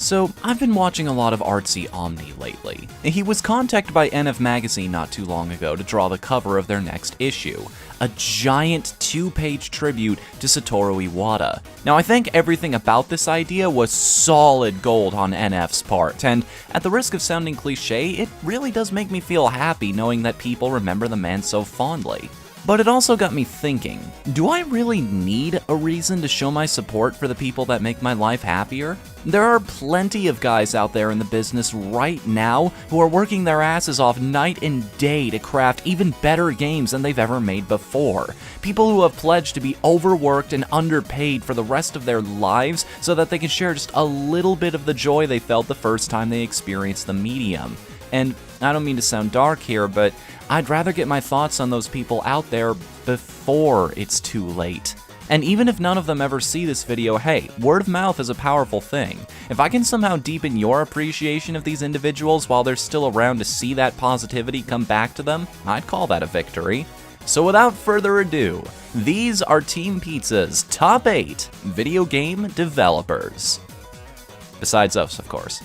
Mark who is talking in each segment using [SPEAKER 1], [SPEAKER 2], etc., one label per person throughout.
[SPEAKER 1] So, I've been watching a lot of Artsy Omni lately. He was contacted by NF Magazine not too long ago to draw the cover of their next issue, a giant 2-page tribute to Satoru Iwata. Now, I think everything about this idea was solid gold on NF's part, and at the risk of sounding cliche, it really does make me feel happy knowing that people remember the man so fondly. But it also got me thinking, do I really need a reason to show my support for the people that make my life happier? There are plenty of guys out there in the business right now who are working their asses off night and day to craft even better games than they've ever made before. People who have pledged to be overworked and underpaid for the rest of their lives so that they can share just a little bit of the joy they felt the first time they experienced the medium. And I don't mean to sound dark here, but I'd rather get my thoughts on those people out there before it's too late. And even if none of them ever see this video, hey, word of mouth is a powerful thing. If I can somehow deepen your appreciation of these individuals while they're still around to see that positivity come back to them, I'd call that a victory. So without further ado, these are Team Pizza's top 8 video game developers. Besides us, of course.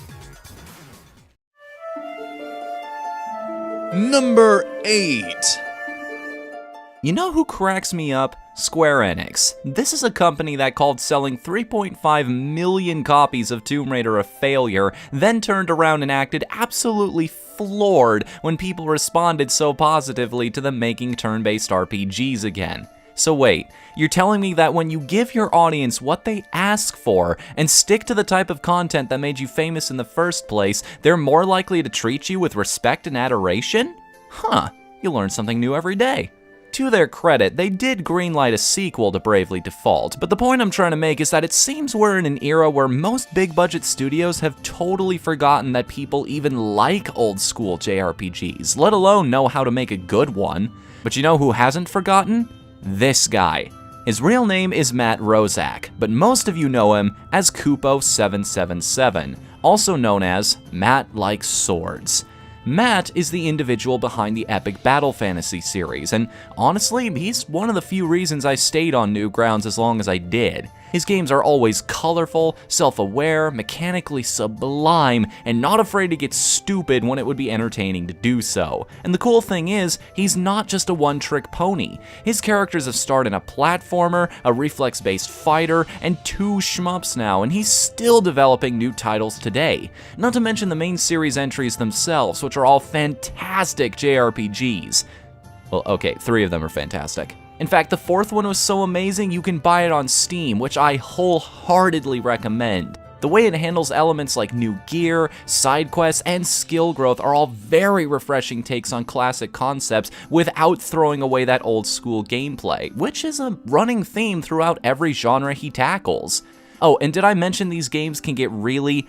[SPEAKER 2] Number 8.
[SPEAKER 1] You know who cracks me up? Square Enix. This is a company that called selling 3.5 million copies of Tomb Raider a failure, then turned around and acted absolutely floored when people responded so positively to them making turn-based RPGs again. So wait, you're telling me that when you give your audience what they ask for and stick to the type of content that made you famous in the first place, they're more likely to treat you with respect and adoration? Huh, you learn something new every day. To their credit, they did greenlight a sequel to Bravely Default, but the point I'm trying to make is that it seems we're in an era where most big-budget studios have totally forgotten that people even like old-school JRPGs, let alone know how to make a good one. But you know who hasn't forgotten? This guy. His real name is Matt Rozak, but most of you know him as Kupo777, also known as Matt Likes Swords. Matt is the individual behind the epic Battle Fantasy series, and honestly, he's one of the few reasons I stayed on Newgrounds as long as I did. His games are always colorful, self-aware, mechanically sublime, and not afraid to get stupid when it would be entertaining to do so. And the cool thing is, he's not just a one-trick pony. His characters have starred in a platformer, a reflex-based fighter, and 2 shmups now, and he's still developing new titles today. Not to mention the main series entries themselves, which are all fantastic JRPGs. Well, okay, 3 of them are fantastic. In fact, the 4th one was so amazing you can buy it on Steam, which I wholeheartedly recommend. The way it handles elements like new gear, side quests, and skill growth are all very refreshing takes on classic concepts without throwing away that old school gameplay, which is a running theme throughout every genre he tackles. Oh, and did I mention these games can get really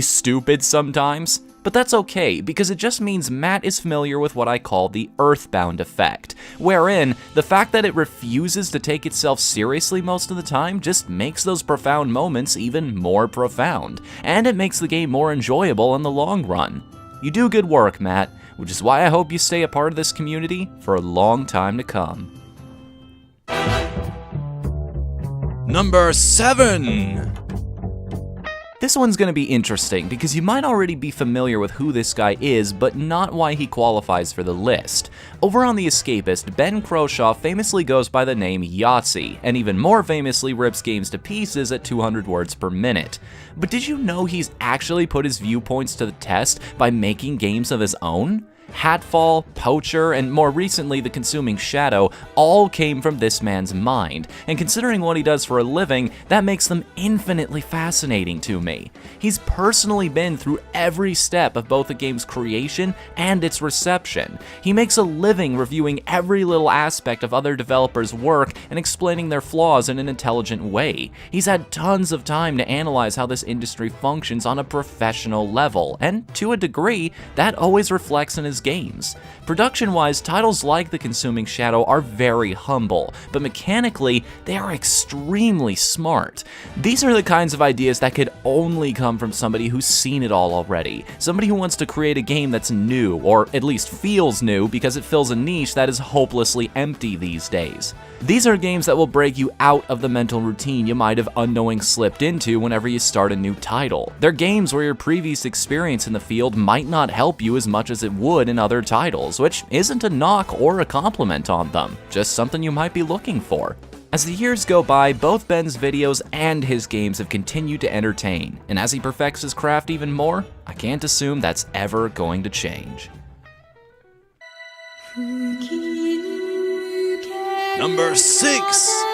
[SPEAKER 1] stupid sometimes? But that's okay, because it just means Matt is familiar with what I call the Earthbound effect, wherein the fact that it refuses to take itself seriously most of the time just makes those profound moments even more profound, and it makes the game more enjoyable in the long run. You do good work, Matt, which is why I hope you stay a part of this community for a long time to come.
[SPEAKER 2] Number 7.
[SPEAKER 1] This one's going to be interesting because you might already be familiar with who this guy is, but not why he qualifies for the list. Over on The Escapist, Ben Croshaw famously goes by the name Yahtzee, and even more famously rips games to pieces at 200 words per minute. But did you know he's actually put his viewpoints to the test by making games of his own? Hatfall, Poacher, and more recently The Consuming Shadow all came from this man's mind, and considering what he does for a living, that makes them infinitely fascinating to me. He's personally been through every step of both the game's creation and its reception. He makes a living reviewing every little aspect of other developers' work and explaining their flaws in an intelligent way. He's had tons of time to analyze how this industry functions on a professional level, and to a degree, that always reflects in his his games. Production-wise, titles like The Consuming Shadow are very humble, but mechanically, they are extremely smart. These are the kinds of ideas that could only come from somebody who's seen it all already, somebody who wants to create a game that's new, or at least feels new because it fills a niche that is hopelessly empty these days. These are games that will break you out of the mental routine you might have unknowingly slipped into whenever you start a new title. They're games where your previous experience in the field might not help you as much as it would in other titles, which isn't a knock or a compliment on them, just something you might be looking for. As the years go by, both Ben's videos and his games have continued to entertain, and as he perfects his craft even more, I can't assume that's ever going to change.
[SPEAKER 2] Number 6.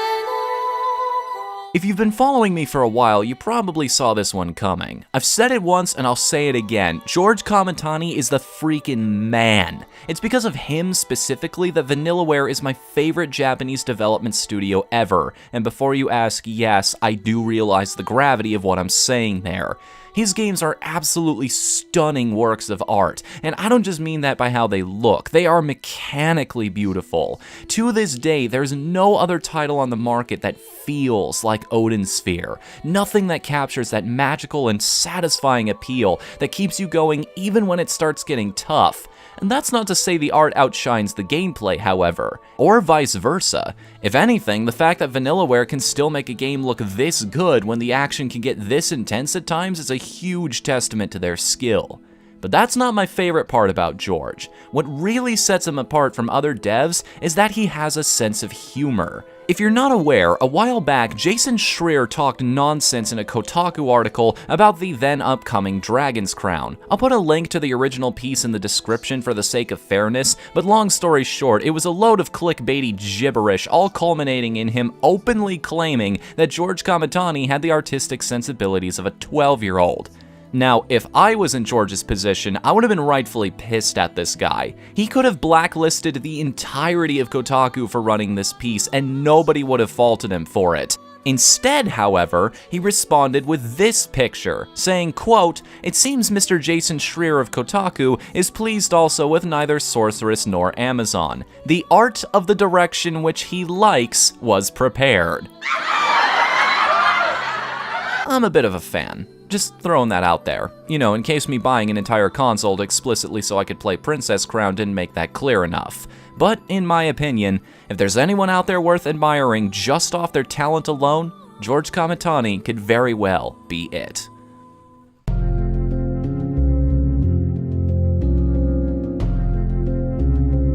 [SPEAKER 1] If you've been following me for a while, you probably saw this one coming. I've said it once and I'll say it again. George Kamitani is the freaking man. It's because of him specifically that Vanillaware is my favorite Japanese development studio ever. And before you ask, yes, I do realize the gravity of what I'm saying there. His games are absolutely stunning works of art, and I don't just mean that by how they look, they are mechanically beautiful. To this day, there's no other title on the market that feels like Odin Sphere. Nothing that captures that magical and satisfying appeal that keeps you going even when it starts getting tough. And that's not to say the art outshines the gameplay, however, or vice versa. If anything, the fact that Vanillaware can still make a game look this good when the action can get this intense at times is a huge testament to their skill. But that's not my favorite part about George. What really sets him apart from other devs is that he has a sense of humor. If you're not aware, a while back, Jason Schreier talked nonsense in a Kotaku article about the then upcoming Dragon's Crown. I'll put a link to the original piece in the description for the sake of fairness, but long story short, it was a load of clickbaity gibberish, all culminating in him openly claiming that George Kamitani had the artistic sensibilities of a 12-year-old. Now, if I was in George's position, I would have been rightfully pissed at this guy. He could have blacklisted the entirety of Kotaku for running this piece, and nobody would have faulted him for it. Instead, however, he responded with this picture, saying, quote, "It seems Mr. Jason Schreier of Kotaku is pleased also with neither Sorceress nor Amazon. The art of the direction which he likes was prepared." I'm a bit of a fan. Just throwing that out there. You know, in case me buying an entire console explicitly so I could play Princess Crown didn't make that clear enough. But in my opinion, if there's anyone out there worth admiring just off their talent alone, George Kamitani could very well be it.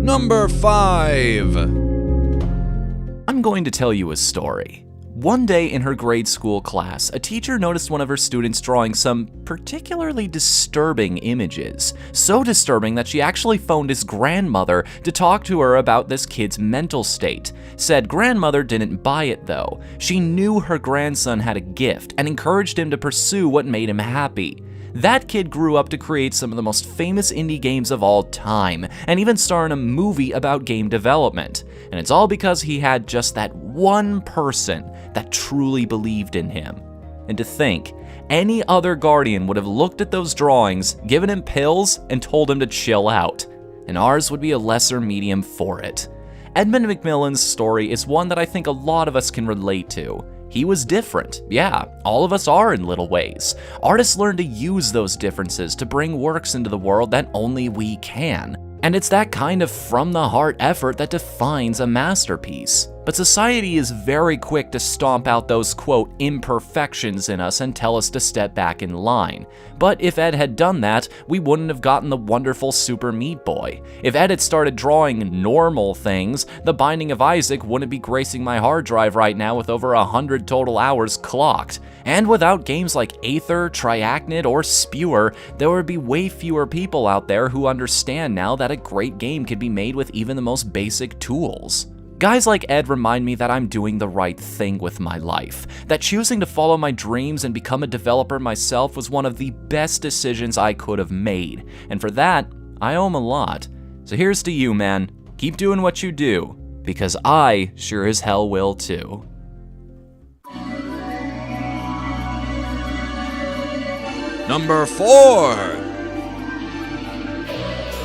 [SPEAKER 2] Number 5.
[SPEAKER 1] I'm going to tell you a story. One day in her grade school class, a teacher noticed one of her students drawing some particularly disturbing images. So disturbing that she actually phoned his grandmother to talk to her about this kid's mental state. Said grandmother didn't buy it though. She knew her grandson had a gift and encouraged him to pursue what made him happy. That kid grew up to create some of the most famous indie games of all time, and even star in a movie about game development. And it's all because he had just that one person that truly believed in him. And to think, any other guardian would have looked at those drawings, given him pills, and told him to chill out. And ours would be a lesser medium for it. Edmund Macmillan's story is one that I think a lot of us can relate to. He was different. Yeah, all of us are in little ways. Artists learn to use those differences to bring works into the world that only we can. And it's that kind of from-the-heart effort that defines a masterpiece. But society is very quick to stomp out those, quote, imperfections in us and tell us to step back in line. But if Ed had done that, we wouldn't have gotten the wonderful Super Meat Boy. If Ed had started drawing normal things, The Binding of Isaac wouldn't be gracing my hard drive right now with over 100 total hours clocked. And without games like Aether, Triachnid, or Spewer, there would be way fewer people out there who understand now that a great game could be made with even the most basic tools. Guys like Ed remind me that I'm doing the right thing with my life, that choosing to follow my dreams and become a developer myself was one of the best decisions I could have made, and for that, I owe him a lot. So here's to you, man. Keep doing what you do, because I sure as hell will too.
[SPEAKER 2] Number 4.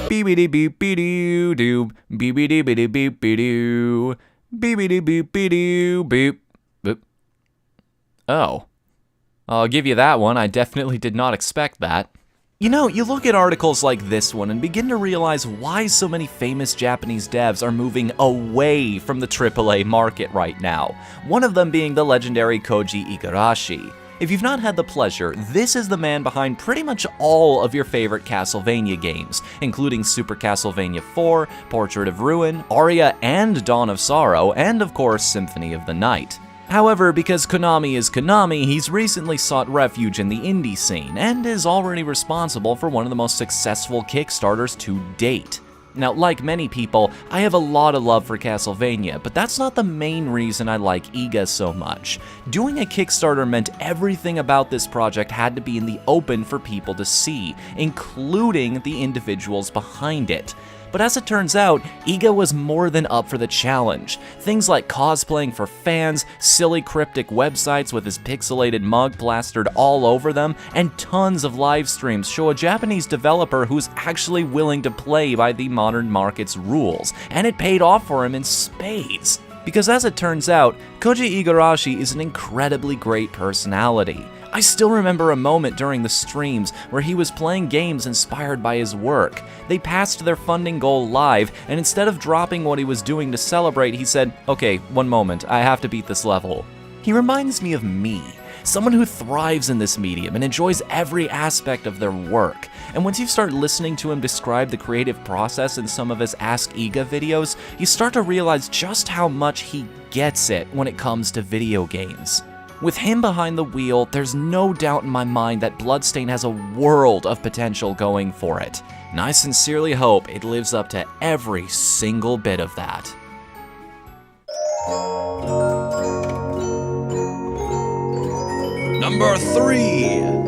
[SPEAKER 1] Beepity beepity doo, beepity beepity beepity doo, beepity beepity doo, beep. Boop. Oh. I'll give you that one, I definitely did not expect that. You know, you look at articles like this one and begin to realize why so many famous Japanese devs are moving away from the AAA market right now, one of them being the legendary Koji Igarashi. If you've not had the pleasure, this is the man behind pretty much all of your favorite Castlevania games, including Super Castlevania 4, Portrait of Ruin, Aria and Dawn of Sorrow, and of course Symphony of the Night. However, because Konami is Konami, he's recently sought refuge in the indie scene, and is already responsible for one of the most successful Kickstarters to date. Now, like many people, I have a lot of love for Castlevania, but that's not the main reason I like Iga so much. Doing a Kickstarter meant everything about this project had to be in the open for people to see, including the individuals behind it. But as it turns out, Iga was more than up for the challenge. Things like cosplaying for fans, silly cryptic websites with his pixelated mug plastered all over them, and tons of live streams show a Japanese developer who's actually willing to play by the modern market's rules, and it paid off for him in spades. Because as it turns out, Koji Igarashi is an incredibly great personality. I still remember a moment during the streams where he was playing games inspired by his work. They passed their funding goal live, and instead of dropping what he was doing to celebrate, he said, "Okay, one moment, I have to beat this level." He reminds me of me, someone who thrives in this medium and enjoys every aspect of their work. And once you start listening to him describe the creative process in some of his Ask Iga videos, you start to realize just how much he gets it when it comes to video games. With him behind the wheel, there's no doubt in my mind that Bloodstain has a world of potential going for it, and I sincerely hope it lives up to every single bit of that.
[SPEAKER 2] Number 3.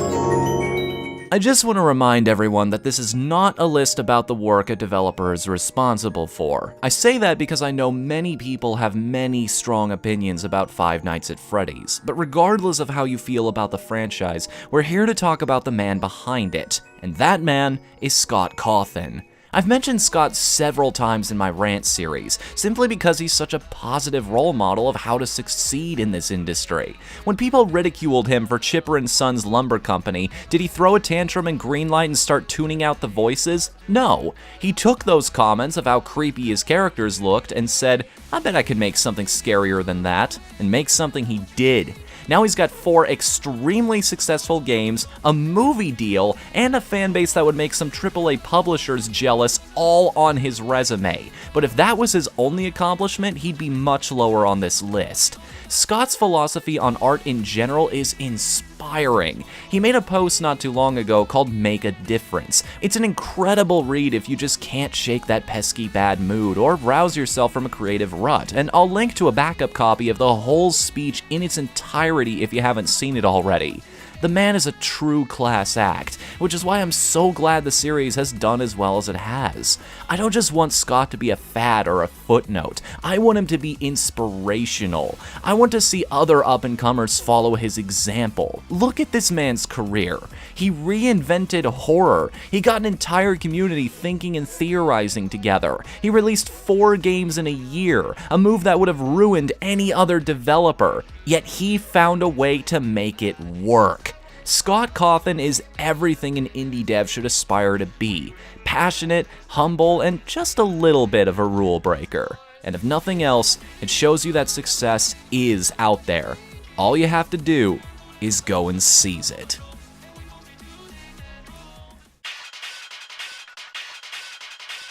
[SPEAKER 1] I just want to remind everyone that this is not a list about the work a developer is responsible for. I say that because I know many people have many strong opinions about Five Nights at Freddy's, but regardless of how you feel about the franchise, we're here to talk about the man behind it, and that man is Scott Cawthon. I've mentioned Scott several times in my rant series, simply because he's such a positive role model of how to succeed in this industry. When people ridiculed him for Chipper & Sons Lumber Company, did he throw a tantrum and greenlight and start tuning out the voices? No. He took those comments of how creepy his characters looked and said, "I bet I could make something scarier than that," and make something he did. Now he's got 4 extremely successful games, a movie deal, and a fanbase that would make some AAA publishers jealous, all on his resume. But if that was his only accomplishment, he'd be much lower on this list. Scott's philosophy on art in general is inspiring. He made a post not too long ago called Make a Difference. It's an incredible read if you just can't shake that pesky bad mood or rouse yourself from a creative rut, and I'll link to a backup copy of the whole speech in its entirety if you haven't seen it already. The man is a true class act, which is why I'm so glad the series has done as well as it has. I don't just want Scott to be a fad or a footnote, I want him to be inspirational. I want to see other up-and-comers follow his example. Look at this man's career. He reinvented horror. He got an entire community thinking and theorizing together. He released 4 games in a year, a move that would have ruined any other developer. Yet he found a way to make it work. Scott Cawthon is everything an indie dev should aspire to be. Passionate, humble, and just a little bit of a rule breaker. And if nothing else, it shows you that success is out there. All you have to do is go and seize it.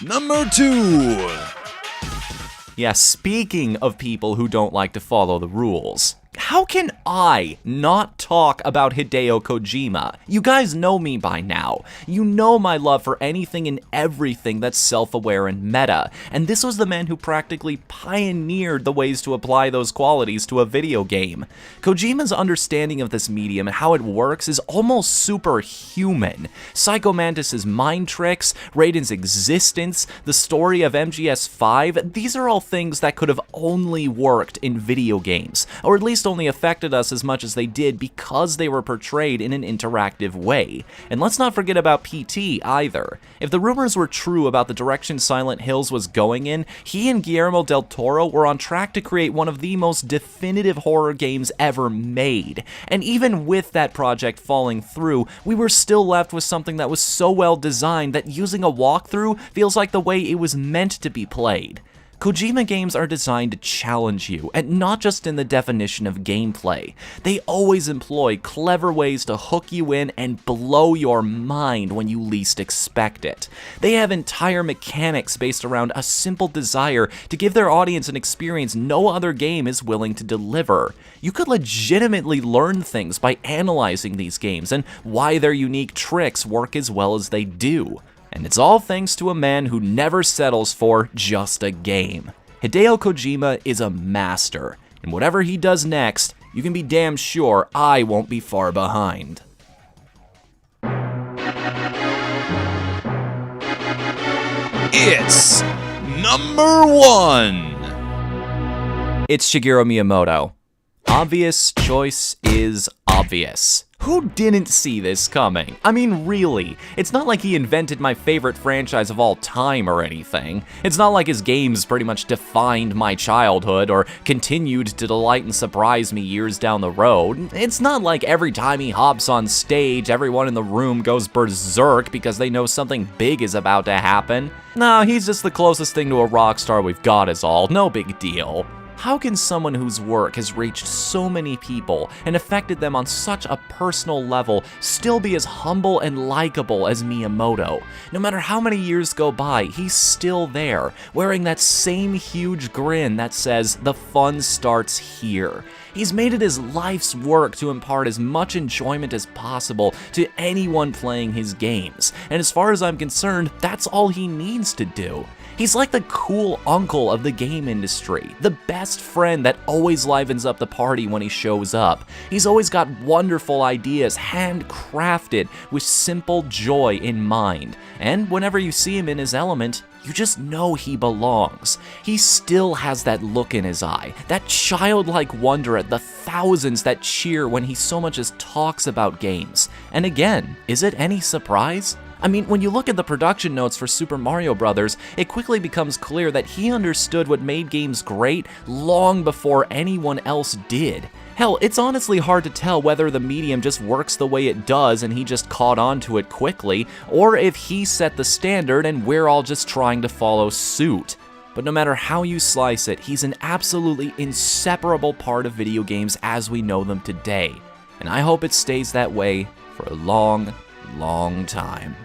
[SPEAKER 2] Number 2.
[SPEAKER 1] Yeah, speaking of people who don't like to follow the rules, how can I not talk about Hideo Kojima? You guys know me by now. You know my love for anything and everything that's self-aware and meta, and this was the man who practically pioneered the ways to apply those qualities to a video game. Kojima's understanding of this medium and how it works is almost superhuman. Psycho Mantis' mind tricks, Raiden's existence, the story of MGS5, these are all things that could have only worked in video games, or at least only only affected us as much as they did because they were portrayed in an interactive way. And let's not forget about PT either. If the rumors were true about the direction Silent Hills was going in, he and Guillermo del Toro were on track to create one of the most definitive horror games ever made. And even with that project falling through, we were still left with something that was so well designed that using a walkthrough feels like the way it was meant to be played. Kojima games are designed to challenge you, and not just in the definition of gameplay. They always employ clever ways to hook you in and blow your mind when you least expect it. They have entire mechanics based around a simple desire to give their audience an experience no other game is willing to deliver. You could legitimately learn things by analyzing these games and why their unique tricks work as well as they do. And it's all thanks to a man who never settles for just a game. Hideo Kojima is a master, and whatever he does next, you can be damn sure I won't be far behind.
[SPEAKER 2] It's number 1.
[SPEAKER 1] It's Shigeru Miyamoto. Obvious choice is obvious. Who didn't see this coming? I mean, really, it's not like he invented my favorite franchise of all time or anything. It's not like his games pretty much defined my childhood or continued to delight and surprise me years down the road. It's not like every time he hops on stage, everyone in the room goes berserk because they know something big is about to happen. No, he's just the closest thing to a rock star we've got is all. No big deal. How can someone whose work has reached so many people and affected them on such a personal level still be as humble and likable as Miyamoto? No matter how many years go by, he's still there, wearing that same huge grin that says, "The fun starts here." He's made it his life's work to impart as much enjoyment as possible to anyone playing his games, and as far as I'm concerned, that's all he needs to do. He's like the cool uncle of the game industry, the best friend that always livens up the party when he shows up. He's always got wonderful ideas handcrafted with simple joy in mind, and whenever you see him in his element, you just know he belongs. He still has that look in his eye, that childlike wonder at the thousands that cheer when he so much as talks about games. And again, is it any surprise? I mean, when you look at the production notes for Super Mario Bros., it quickly becomes clear that he understood what made games great long before anyone else did. Hell, it's honestly hard to tell whether the medium just works the way it does and he just caught on to it quickly, or if he set the standard and we're all just trying to follow suit. But no matter how you slice it, he's an absolutely inseparable part of video games as we know them today. And I hope it stays that way for a long, long time.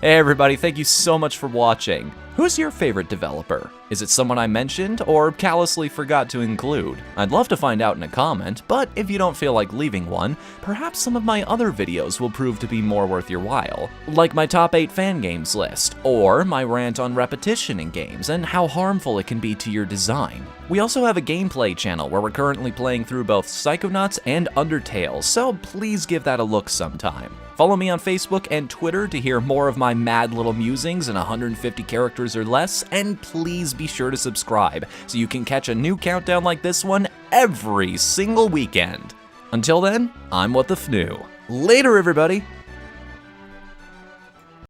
[SPEAKER 1] Hey everybody, thank you so much for watching. Who's your favorite developer? Is it someone I mentioned or callously forgot to include? I'd love to find out in a comment, but if you don't feel like leaving one, perhaps some of my other videos will prove to be more worth your while. Like my top 8 fan games list, or my rant on repetition in games and how harmful it can be to your design. We also have a gameplay channel where we're currently playing through both Psychonauts and Undertale, so please give that a look sometime. Follow me on Facebook and Twitter to hear more of my mad little musings in 150 characters or less, and please be sure to subscribe so you can catch a new countdown like this one every single weekend. Until then, I'm Whatthefnu. Later, everybody!